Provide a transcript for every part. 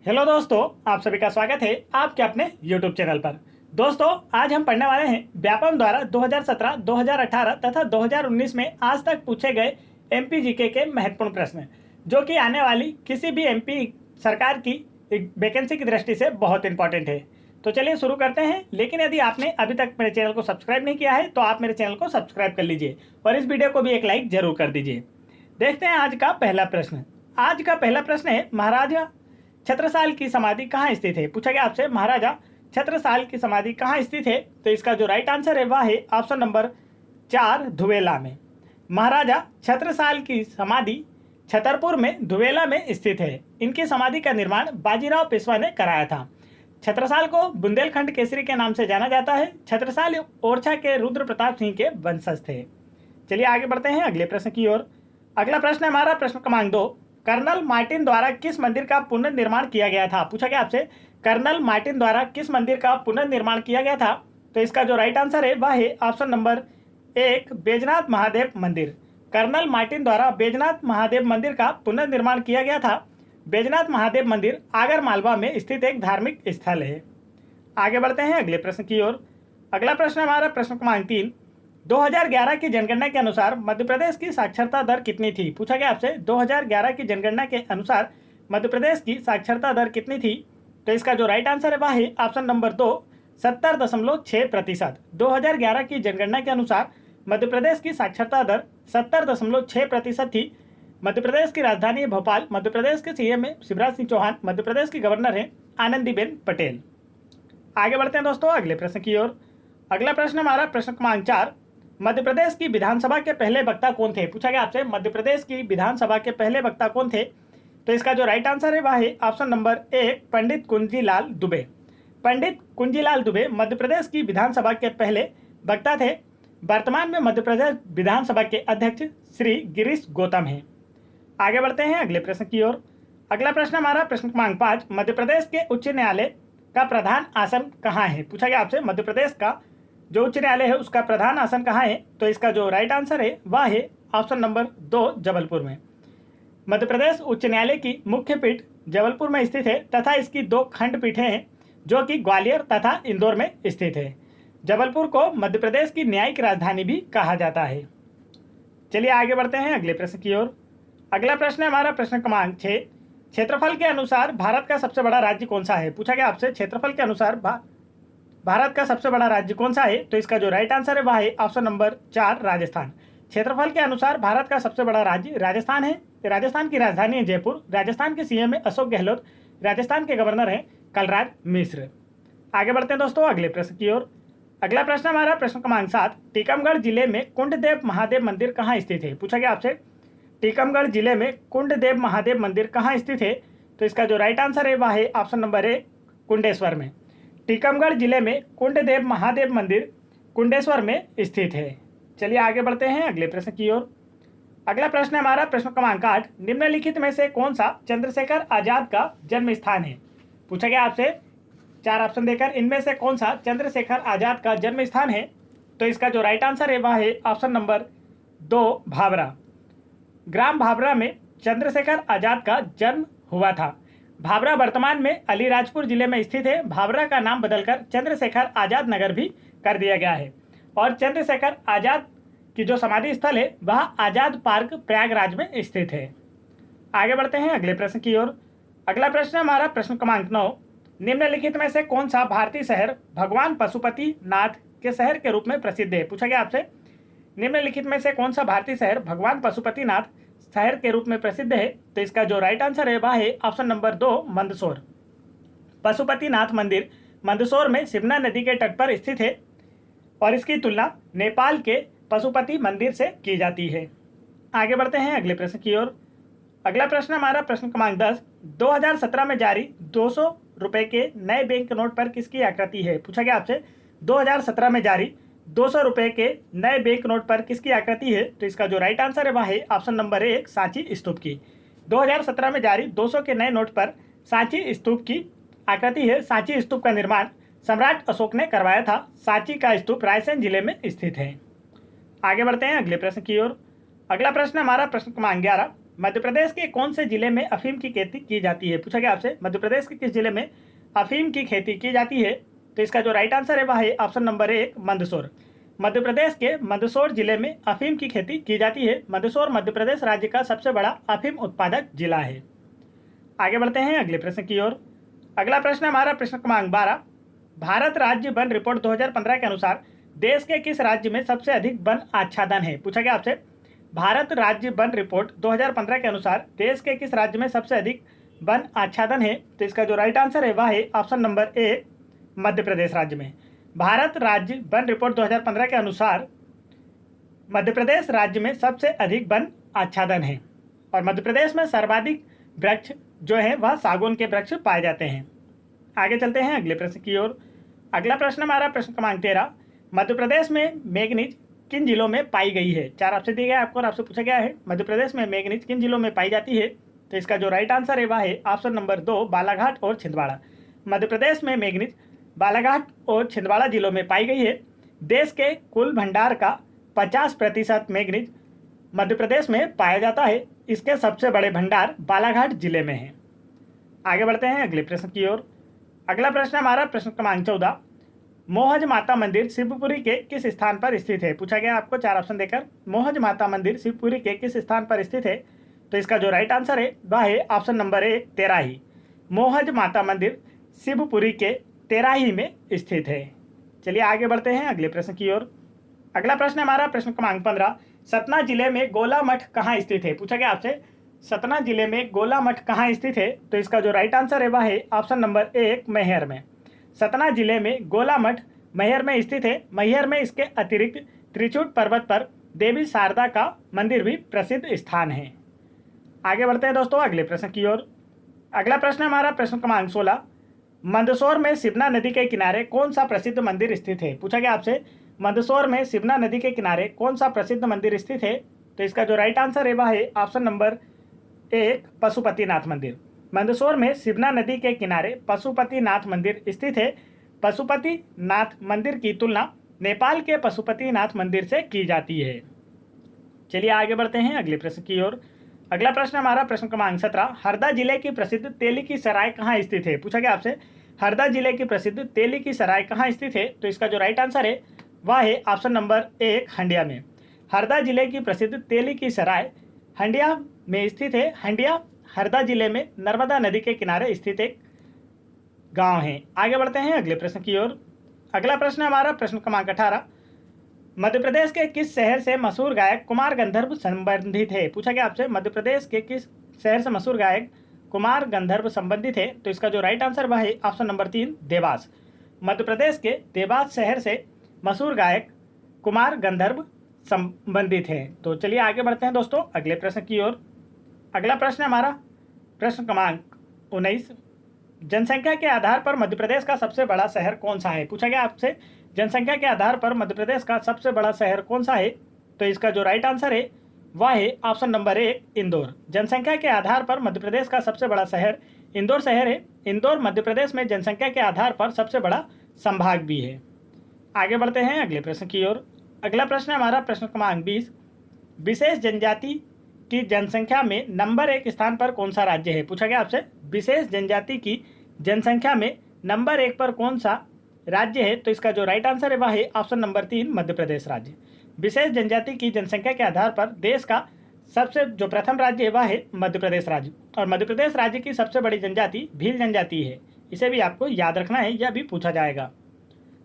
Hello दोस्तों, आप सभी का स्वागत है आपके अपने YouTube चैनल पर। दोस्तों, आज हम पढ़ने वाले हैं व्यापम द्वारा 2017, 2018 तथा 2019 में आज तक पूछे गए एमपी जीके के महत्वपूर्ण प्रश्न, जो कि आने वाली किसी भी एमपी सरकार की वैकेंसी की दृष्टि से बहुत इंपॉर्टेंट है। तो चलिए शुरू करते हैं। लेकिन यदि आपने अभी तक मेरे चैनल को सब्सक्राइब नहीं किया है तो आप मेरे चैनल को सब्सक्राइब कर लीजिए और इस वीडियो को भी एक लाइक जरूर कर दीजिए। देखते हैं आज का पहला प्रश्न। आज का पहला प्रश्न है, महाराजा छत्रसाल की समाधि कहाँ स्थित है? पूछा गया आपसे, महाराजा छत्रसाल की समाधि कहाँ स्थित है? तो इसका जो राइट आंसर है वह है ऑप्शन नंबर 4, धुवेला में। महाराजा छत्रसाल की समाधि छतरपुर में धुवेला में स्थित है। इनकी समाधि का निर्माण बाजीराव पेशवा ने कराया था। छत्रसाल को बुंदेलखंड केसरी के नाम से जाना जाता है। छत्रसाल ओरछा के रुद्र प्रताप सिंह के वंशज थे। चलिए आगे बढ़ते हैं अगले प्रश्न की ओर। अगला प्रश्न है हमारा प्रश्न क्रमांक 2। कर्नल मार्टिन द्वारा किस मंदिर का पुनर्निर्माण किया गया था? पूछा गया आपसे, कर्नल मार्टिन द्वारा किस मंदिर का पुनर्निर्माण किया गया था? तो इसका जो राइट आंसर है वह है ऑप्शन नंबर 1, बैजनाथ महादेव मंदिर। कर्नल मार्टिन द्वारा बैजनाथ महादेव मंदिर का पुनर्निर्माण किया गया था। बैजनाथ महादेव मंदिर आगर मालवा में स्थित एक धार्मिक स्थल है। आगे बढ़ते हैं अगले प्रश्न की ओर। अगला प्रश्न हमारा प्रश्न क्रमांक 3। 2011 की जनगणना के अनुसार मध्य प्रदेश की साक्षरता दर कितनी थी? पूछा गया आपसे, 2011 की जनगणना के अनुसार मध्य प्रदेश की साक्षरता दर कितनी थी? तो इसका जो राइट आंसर है वह है ऑप्शन नंबर 2, 70.6%। 2011 की जनगणना के अनुसार मध्य प्रदेश की साक्षरता दर 70.6% थी। मध्य प्रदेश की राजधानी है भोपाल। मध्य प्रदेश के सीएम है शिवराज सिंह चौहान। मध्य प्रदेश की गवर्नर है आनंदीबेन पटेल। आगे बढ़ते हैं दोस्तों अगले प्रश्न की ओर। अगला प्रश्न हमारा प्रश्न क्रमांक 4। मध्य प्रदेश की विधानसभा के पहले वक्ता कौन थे? पूछा गया आपसे, मध्य प्रदेश की विधानसभा के पहले वक्ता कौन थे? तो इसका जो राइट आंसर है वह है ऑप्शन नंबर 1, पंडित कुंजीलाल दुबे। पंडित कुंजीलाल दुबे मध्य प्रदेश की विधानसभा के पहले वक्ता थे। वर्तमान में मध्य प्रदेश विधानसभा के अध्यक्ष श्री गिरीश गौतम हैं। आगे बढ़ते हैं अगले प्रश्न की ओर। अगला प्रश्न हमारा प्रश्न क्रमांक 5। मध्य प्रदेश के उच्च न्यायालय का प्रधान आसन कहाँ है? पूछा गया आपसे, मध्य प्रदेश का जो उच्च न्यायालय है उसका प्रधान आसन कहाँ है? तो इसका जो राइट आंसर है वह है ऑप्शन नंबर 2, जबलपुर में। मध्य प्रदेश उच्च न्यायालय की मुख्य पीठ जबलपुर में स्थित है तथा इसकी 2 खंडपीठें हैं जो कि ग्वालियर तथा इंदौर में स्थित है। जबलपुर को मध्य प्रदेश की न्यायिक राजधानी भी कहा जाता है। चलिए आगे बढ़ते हैं अगले प्रश्न की ओर। अगला प्रश्न है हमारा प्रश्न क्रमांक 6। क्षेत्रफल के अनुसार भारत का सबसे बड़ा राज्य कौन सा है? पूछा गया आपसे, क्षेत्रफल के अनुसार भारत का सबसे बड़ा राज्य कौन सा है? तो इसका जो राइट आंसर है वह है ऑप्शन नंबर 4, राजस्थान। क्षेत्रफल के अनुसार भारत का सबसे बड़ा राज्य राजस्थान है। राजस्थान की राजधानी है जयपुर। राजस्थान के सीएम है अशोक गहलोत। राजस्थान के गवर्नर हैं कलराज मिश्र। आगे बढ़ते हैं दोस्तों अगले प्रश्न की ओर। अगला प्रश्न हमारा प्रश्न क्रमांक 7। टीकमगढ़ जिले में कुंडदेव महादेव मंदिर कहाँ स्थित है? पूछा गया आपसे, टीकमगढ़ जिले में कुंडदेव महादेव मंदिर कहाँ स्थित है? तो इसका जो राइट आंसर है वह है ऑप्शन नंबर 1, कुंडेश्वर में। टीकमगढ़ जिले में कुंडदेव महादेव मंदिर कुंडेश्वर में स्थित है। चलिए आगे बढ़ते हैं अगले प्रश्न की ओर। अगला प्रश्न है हमारा प्रश्न क्रमांक 8। निम्नलिखित में से कौन सा चंद्रशेखर आजाद का जन्म स्थान है? पूछा गया आपसे 4 ऑप्शन देकर, इनमें से कौन सा चंद्रशेखर आजाद का जन्म स्थान है? तो इसका जो राइट आंसर है वह है ऑप्शन नंबर 2, भाभरा। ग्राम भाभरा में चंद्रशेखर आजाद का जन्म हुआ था। भाभरा वर्तमान में अलीराजपुर जिले में स्थित है। भाभरा का नाम बदलकर चंद्रशेखर आजाद नगर भी कर दिया गया है और चंद्रशेखर आजाद की जो समाधि स्थल है वह आजाद पार्क प्रयागराज में स्थित है। आगे बढ़ते हैं अगले प्रश्न की ओर। अगला प्रश्न हमारा प्रश्न क्रमांक 9। निम्नलिखित में से कौन सा भारतीय शहर भगवान पशुपति नाथ के शहर के रूप में प्रसिद्ध है? पूछा गया आपसे, निम्नलिखित में से कौन सा भारतीय शहर भगवान पशुपतिनाथ शहर के रूप में प्रसिद्ध है? तो इसका जो राइट आंसर है वह है ऑप्शन नंबर 2, मंदसौर। पशुपतिनाथ मंदिर मंदसौर में सिमना नदी के तट पर स्थित है और इसकी तुलना नेपाल के पशुपति मंदिर से की जाती है। आगे बढ़ते हैं अगले प्रश्न की ओर। अगला प्रश्न हमारा प्रश्न क्रमांक 10। 2017 में जारी 200 रुपए के नए बैंक नोट पर किसकी आकृति है? पूछा गया आपसे, 2017 में जारी 200 रुपए के नए बैंक नोट पर किसकी आकृति है? तो इसका जो राइट आंसर है वह है ऑप्शन नंबर 1, सांची स्तूप की। 2017 में जारी 200 के नए नोट पर सांची स्तूप की आकृति है। सांची स्तूप का निर्माण सम्राट अशोक ने करवाया था। सांची का स्तूप रायसेन जिले में स्थित है। आगे बढ़ते हैं अगले प्रश्न की ओर। अगला प्रश्न हमारा प्रश्न क्रमांक 11। मध्य प्रदेश के कौन से जिले में अफीम की खेती की जाती है? पूछा गया आपसे मध्य प्रदेश के किस जिले में अफीम की खेती की जाती है? तो इसका जो राइट आंसर है वह है ऑप्शन नंबर 1 मंदसौर। मध्य प्रदेश के मंदसौर जिले में अफीम की खेती की जाती है। मंदसौर मध्य प्रदेश राज्य का सबसे बड़ा अफीम उत्पादक जिला है। आगे बढ़ते हैं अगले प्रश्न की ओर। अगला प्रश्न हमारा प्रश्न क्रमांक 12। भारत राज्य वन रिपोर्ट 2015 के अनुसार देश के किस राज्य में सबसे अधिक वन आच्छादन है? पूछा गया आपसे भारत राज्य वन रिपोर्ट 2015 के अनुसार देश के किस राज्य में सबसे अधिक वन आच्छादन है? तो इसका जो राइट आंसर है वह है ऑप्शन नंबर 1 मध्य प्रदेश राज्य में। भारत राज्य वन रिपोर्ट 2015 के अनुसार मध्य प्रदेश राज्य में सबसे अधिक वन आच्छादन है और मध्य प्रदेश में सर्वाधिक वृक्ष जो है वह सागौन के वृक्ष पाए जाते हैं। आगे चलते हैं अगले प्रश्न की ओर। अगला प्रश्न हमारा प्रश्न क्रमांक 13। मध्य प्रदेश में मैंगनीज किन जिलों में पाई गई है? 4 ऑप्शन दिए गए आपको और आपसे पूछा गया है मध्य प्रदेश में मैंगनीज किन जिलों में पाई जाती है? तो इसका जो राइट आंसर है वह है ऑप्शन नंबर 2 बालाघाट और छिंदवाड़ा। मध्य प्रदेश में मैंगनीज बालाघाट और छिंदवाड़ा जिलों में पाई गई है। देश के कुल भंडार का 50% मैंगनीज मध्य प्रदेश में पाया जाता है। इसके सबसे बड़े भंडार बालाघाट जिले में हैं। आगे बढ़ते हैं अगले प्रश्न की ओर। अगला प्रश्न हमारा प्रश्न क्रमांक 14। मोहज माता मंदिर शिवपुरी के किस स्थान पर स्थित है? पूछा गया आपको 4 ऑप्शन देकर मोहज माता मंदिर शिवपुरी के किस स्थान पर स्थित है? तो इसका जो राइट आंसर है वह है ऑप्शन नंबर 1 तेराही। मोहज माता मंदिर शिवपुरी के तेराही में स्थित है। चलिए आगे बढ़ते हैं अगले प्रश्न की ओर। अगला प्रश्न हमारा प्रश्न क्रमांक 15। सतना जिले में गोला मठ कहाँ स्थित है? पूछा गया आपसे सतना जिले में गोला मठ कहाँ स्थित है? तो इसका जो राइट आंसर है वह है ऑप्शन नंबर 1 मैहर में। सतना जिले में गोला मठ मैहर में स्थित है। मैहर में इसके अतिरिक्त त्रिचूट पर्वत पर देवी शारदा का मंदिर भी प्रसिद्ध स्थान है। आगे बढ़ते हैं दोस्तों अगले प्रश्न की ओर। अगला प्रश्न हमारा प्रश्न क्रमांक 16। मंदसौर में शिवना नदी के किनारे कौन सा प्रसिद्ध मंदिर स्थित है? पूछा गया आपसे मंदसौर में शिवना नदी के किनारे कौन सा प्रसिद्ध मंदिर स्थित है? तो इसका जो राइट आंसर है वह है ऑप्शन नंबर 1 पशुपतिनाथ मंदिर। मंदसौर में शिवना नदी के किनारे पशुपतिनाथ मंदिर स्थित है। पशुपतिनाथ मंदिर की तुलना नेपाल के पशुपतिनाथ मंदिर से की जाती है। चलिए आगे बढ़ते हैं अगले प्रश्न की ओर। अगला प्रश्न हमारा प्रश्न क्रमांक 17। हरदा जिले की प्रसिद्ध तेली की सराय कहाँ स्थित है? पूछा गया आपसे हरदा जिले की प्रसिद्ध तेली की सराय कहाँ स्थित है? तो इसका जो राइट आंसर है वह है ऑप्शन नंबर 1 हंडिया में। हरदा जिले की प्रसिद्ध तेली की सराय हंडिया में स्थित है। हंडिया हरदा जिले में नर्मदा नदी के किनारे स्थित एक गांव है। आगे बढ़ते हैं अगले प्रश्न की ओर। अगला प्रश्न हमारा प्रश्न क्रमांक 18। मध्य प्रदेश के किस शहर से मशहूर गायक कुमार गंधर्व संबंधित है? पूछा गया आपसे मध्य प्रदेश के किस शहर से मशहूर गायक कुमार गंधर्व संबंधित है? तो इसका जो राइट आंसर वह है ऑप्शन नंबर 3 देवास। मध्य प्रदेश के देवास शहर से मशहूर गायक कुमार गंधर्व संबंधित है। तो चलिए आगे बढ़ते हैं दोस्तों अगले प्रश्न की ओर। अगला प्रश्न हमारा प्रश्न क्रमांक 19। जनसंख्या के आधार पर मध्य प्रदेश का सबसे बड़ा शहर कौन सा है? पूछा गया आपसे जनसंख्या के आधार पर मध्य प्रदेश का सबसे बड़ा शहर कौन सा है? तो इसका जो राइट आंसर है वह है ऑप्शन नंबर 1 इंदौर। जनसंख्या के आधार पर मध्य प्रदेश का सबसे बड़ा शहर इंदौर शहर है। इंदौर मध्य प्रदेश में जनसंख्या के आधार पर सबसे बड़ा संभाग भी है। आगे बढ़ते हैं अगले प्रश्न की ओर। अगला प्रश्न हमारा प्रश्न क्रमांक 20। विशेष जनजाति की जनसंख्या में नंबर 1 स्थान पर कौन सा राज्य है? पूछा गया आपसे विशेष जनजाति की जनसंख्या में नंबर 1 पर कौन सा राज्य है? तो इसका जो राइट आंसर है वह है ऑप्शन नंबर 3 मध्य प्रदेश राज्य। विशेष जनजाति की जनसंख्या के आधार पर देश का सबसे जो प्रथम राज्य है वह है मध्य प्रदेश राज्य और मध्य प्रदेश राज्य की सबसे बड़ी जनजाति भील जनजाति है। इसे भी आपको याद रखना है, यह भी पूछा जाएगा।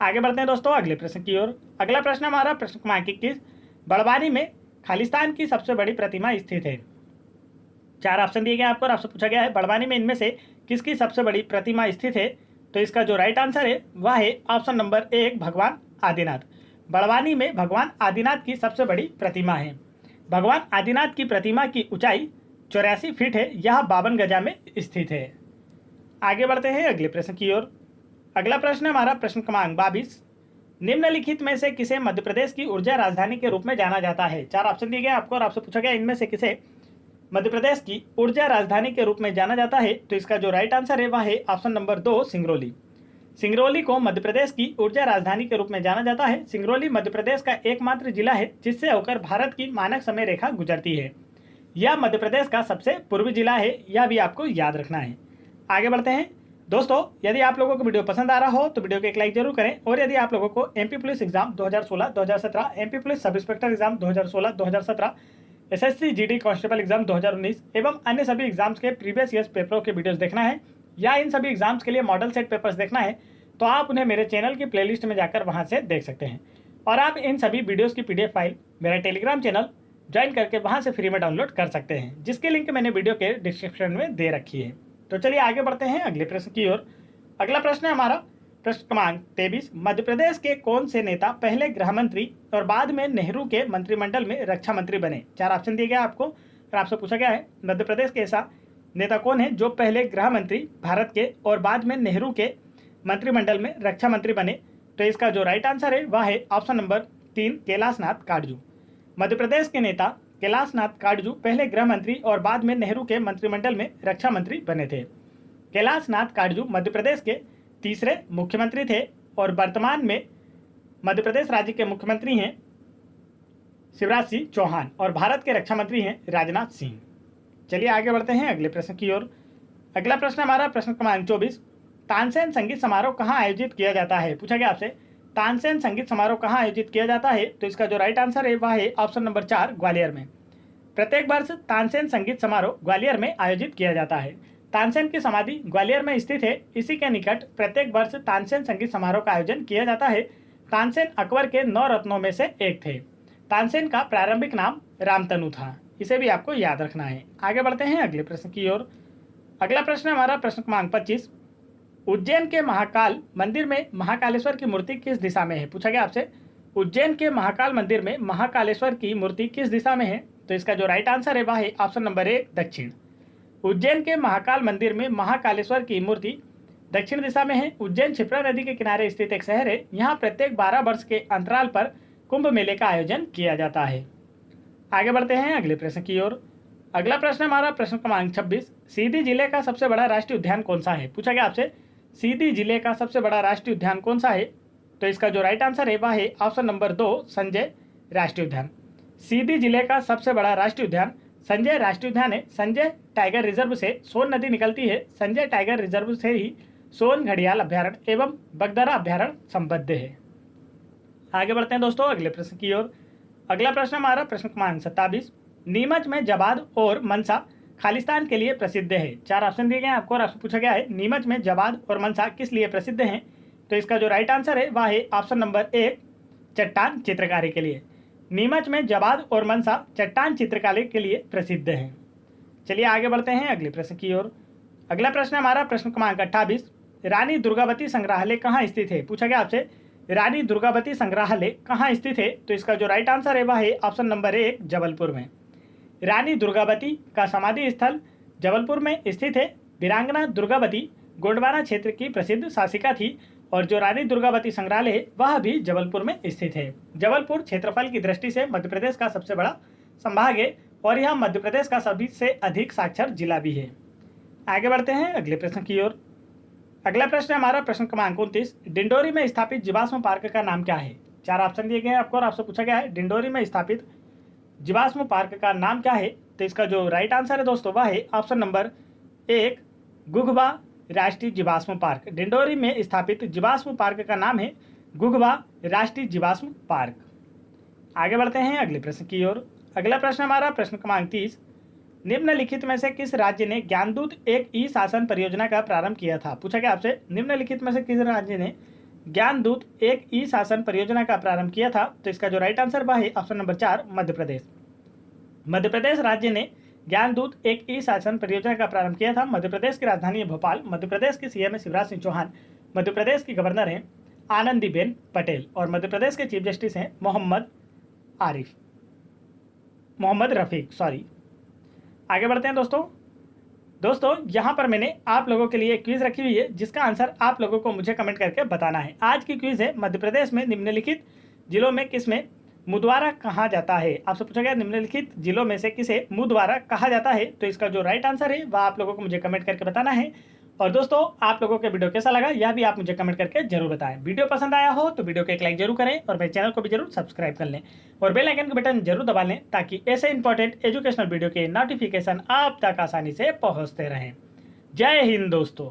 आगे बढ़ते हैं दोस्तों अगले प्रश्न की ओर। अगला प्रश्न हमारा प्रश्न क्रमांक 21। बड़वानी में खालिस्तान की सबसे बड़ी प्रतिमा स्थित है। 4 ऑप्शन दिए गए आपको और आपसे पूछा गया है बड़वानी में इनमें से किसकी सबसे बड़ी प्रतिमा स्थित है? तो इसका जो राइट आंसर है वह है ऑप्शन नंबर 1 भगवान आदिनाथ। बड़वानी में भगवान आदिनाथ की सबसे बड़ी प्रतिमा है। भगवान आदिनाथ की प्रतिमा की ऊंचाई 84 फीट है। यह 52 गजा में स्थित है। आगे बढ़ते हैं अगले प्रश्न की ओर। अगला प्रश्न हमारा प्रश्न क्रमांक 22। निम्नलिखित में से किसे मध्य प्रदेश की ऊर्जा राजधानी के रूप में जाना जाता है? 4 ऑप्शन दिए गए आपको और आपसे पूछा गया इनमें से किसे मध्य प्रदेश की ऊर्जा राजधानी के रूप में जाना जाता है? तो इसका जो राइट आंसर है वह है ऑप्शन नंबर 2 सिंगरौली। सिंगरौली को मध्य प्रदेश की ऊर्जा राजधानी के रूप में जाना जाता है। सिंगरौली मध्य प्रदेश का एकमात्र जिला है जिससे होकर भारत की मानक समय रेखा गुजरती है। यह मध्य प्रदेश का सबसे पूर्वी जिला है, यह भी आपको याद रखना है। आगे बढ़ते हैं दोस्तों, यदि आप लोगों को वीडियो पसंद आ रहा हो तो वीडियो को एक लाइक जरूर करें, और यदि आप लोगों को MP police exam 2016-2017, MP police sub inspector exam 2016-2017, SSC GD constable exam 2019 एवं अन्य सभी एग्जाम्स के प्रीवियस ईयर्स पेपरों के वीडियोस देखना है, या इन सभी एग्जाम्स के लिए मॉडल सेट पेपर्स देखना है, तो आप उन्हें मेरे चैनल की प्लेलिस्ट में जाकर वहां से देख सकते हैं। और आप इन सभी वीडियोस की पीडीएफ फाइल मेरा टेलीग्राम चैनल ज्वाइन करके वहां से फ्री में डाउनलोड कर सकते हैं, जिसकी लिंक मैंने वीडियो के डिस्क्रिप्शन में दे रखी है। तो चलिए आगे बढ़ते हैं अगले प्रश्न की ओर। अगला प्रश्न है हमारा प्रश्न क्रमांक 23। मध्य प्रदेश के कौन से नेता पहले गृह मंत्री और बाद में नेहरू के मंत्रिमंडल में रक्षा मंत्री बने? 4 ऑप्शन दिए गए आपको और आपसे पूछा गया है मध्य प्रदेश के ऐसा नेता कौन है जो पहले गृह मंत्री भारत के और बाद में नेहरू के मंत्रिमंडल में रक्षा मंत्री बने? तो इसका जो राइट आंसर है वह है ऑप्शन नंबर 3, कैलाशनाथ काटजू। मध्य प्रदेश के नेता कैलाशनाथ काटजू पहले गृह मंत्री और बाद में नेहरू के मंत्रिमंडल में रक्षा मंत्री बने थे। कैलाशनाथ काटजू मध्य प्रदेश के तीसरे मुख्यमंत्री थे और वर्तमान में मध्य प्रदेश राज्य के मुख्यमंत्री हैं शिवराज सिंह चौहान और भारत के रक्षा मंत्री हैं राजनाथ सिंह। चलिए आगे बढ़ते हैं अगले प्रश्न की ओर। अगला प्रश्न हमारा प्रश्न क्रमांक 24। तानसेन संगीत समारोह कहाँ आयोजित किया जाता है? पूछा गया आपसे तानसेन संगीत समारोह कहाँ आयोजित किया जाता है? तो इसका जो राइट आंसर है वह है ऑप्शन नंबर 4, ग्वालियर में। प्रत्येक वर्ष तानसेन संगीत समारोह ग्वालियर में आयोजित किया जाता है। तानसेन की समाधि ग्वालियर में स्थित है, इसी के निकट प्रत्येक वर्ष तानसेन संगीत समारोह का आयोजन किया जाता है। तानसेन अकबर के 9 रत्नों में से एक थे। तानसेन का प्रारंभिक नाम रामतनु था, इसे भी आपको याद रखना है। आगे बढ़ते हैं अगले प्रश्न की ओर। अगला प्रश्न हमारा प्रश्न क्रमांक 25। उज्जैन के महाकाल मंदिर में महाकालेश्वर की मूर्ति किस दिशा में है? पूछा गया आपसे उज्जैन के महाकाल मंदिर में महाकालेश्वर की मूर्ति किस दिशा में है? तो इसका जो राइट आंसर है वह है ऑप्शन नंबर 1, दक्षिण। उज्जैन के महाकाल मंदिर में महाकालेश्वर की मूर्ति दक्षिण दिशा में है। उज्जैन क्षिप्रा नदी के किनारे स्थित एक शहर है। यहाँ प्रत्येक 12 वर्ष के अंतराल पर कुंभ मेले का आयोजन किया जाता है। आगे बढ़ते हैं अगले प्रश्न की ओर। अगला प्रश्न हमारा प्रश्न क्रमांक 26। सीधी जिले का सबसे बड़ा राष्ट्रीय उद्यान कौन सा है? पूछा गया आपसे सीधी जिले का सबसे बड़ा राष्ट्रीय उद्यान कौन सा है? तो इसका जो राइट आंसर है वह है ऑप्शन नंबर 2, संजय राष्ट्रीय उद्यान। सीधी जिले का सबसे बड़ा राष्ट्रीय उद्यान संजय राष्ट्रीय उद्यान है। संजय टाइगर रिजर्व से सोन नदी निकलती है। संजय टाइगर रिजर्व से ही सोन घड़ियाल अभ्यारण्य एवं बगदरा अभ्यारण्य संबद्ध है। आगे बढ़ते हैं दोस्तों अगले प्रश्न की ओर। अगला प्रश्न हमारा प्रश्न क्रमांक 27। नीमच में जवाद और मनसा खालिस्तान के लिए प्रसिद्ध है। 4 ऑप्शन दिए गए हैं आपको और आपसे पूछा गया है नीमच में जवाद और मनसा किस लिए प्रसिद्ध हैं? तो इसका जो राइट आंसर है वह है ऑप्शन नंबर 1, चट्टान चित्रकारी के लिए। नीमच में जवाद और मनसा चट्टान चित्रकारी के लिए प्रसिद्ध हैं। चलिए आगे बढ़ते हैं अगले प्रश्न की ओर। अगला प्रश्न हमारा प्रश्न क्रमांक 28। रानी दुर्गावती संग्रहालय कहाँ स्थित है? पूछा गया आपसे रानी दुर्गावती संग्रहालय कहाँ स्थित है? तो इसका जो राइट आंसर है वह है ऑप्शन नंबर 1, जबलपुर में। रानी दुर्गावती का समाधि स्थल जबलपुर में स्थित है। वीरांगना दुर्गावती गोंडवाना क्षेत्र की प्रसिद्ध शासिका थी और जो रानी दुर्गावती संग्रहालय है वह भी जबलपुर में स्थित है। जबलपुर क्षेत्रफल की दृष्टि से मध्य प्रदेश का सबसे बड़ा संभाग है और यह मध्य प्रदेश का सभी से अधिक साक्षर जिला भी है। आगे बढ़ते हैं अगले प्रश्न की ओर। अगला प्रश्न हमारा प्रश्न क्रमांक 29। डिंडोरी में स्थापित जीवाश्म पार्क का नाम क्या है? 4 ऑप्शन दिए गए हैं आपको और आपसे पूछा गया है डिंडोरी में स्थापित जीवाश्म पार्क का नाम क्या है? तो इसका जो राइट आंसर है दोस्तों वह है ऑप्शन नंबर 1, गुगबा राष्ट्रीय जीवाश्म पार्क। डिंडोरी में स्थापित जीवाश्म पार्क का नाम है गुगबा राष्ट्रीय जीवाश्म पार्क। आगे बढ़ते हैं अगले प्रश्न की ओर। अगला प्रश्न हमारा प्रश्न क्रमांक 30। निम्नलिखित में से किस राज्य ने ज्ञानदूत एक ई शासन परियोजना का प्रारंभ किया था? पूछा गया आपसे निम्नलिखित में से किस राज्य ने ज्ञानदूत एक ई शासन परियोजना का प्रारंभ किया था? तो इसका जो राइट आंसर वह है ऑप्शन नंबर 4, मध्य प्रदेश। मध्य प्रदेश राज्य ने ज्ञानदूत एक ई शासन परियोजना का प्रारंभ किया था। मध्य प्रदेश की राजधानी है भोपाल। मध्य प्रदेश के सीएम है शिवराज सिंह चौहान। मध्य प्रदेश की गवर्नर हैं आनंदीबेन पटेल और मध्य प्रदेश के चीफ जस्टिस हैं मोहम्मद रफीक। आगे बढ़ते हैं दोस्तों यहाँ पर मैंने आप लोगों के लिए एक क्विज रखी हुई है जिसका आंसर आप लोगों को मुझे कमेंट करके बताना है। आज की क्विज है मध्य प्रदेश में निम्नलिखित जिलों में किसमें मुद्वारा कहा जाता है? आपसे पूछा गया निम्नलिखित जिलों में से किसे मुद्वारा कहा जाता है? तो इसका जो राइट आंसर है वह आप लोगों को मुझे कमेंट करके बताना है और दोस्तों, आप लोगों के वीडियो कैसा लगा यह भी आप मुझे कमेंट करके जरूर बताएं। वीडियो पसंद आया हो तो वीडियो को एक लाइक जरूर करें और मेरे चैनल को भी जरूर सब्सक्राइब कर लें और बेल आइकन का बटन जरूर दबा लें ताकि ऐसे इंपॉर्टेंट एजुकेशनल वीडियो के नोटिफिकेशन आप तक आसानी से पहुंचते रहें। जय हिंद दोस्तों।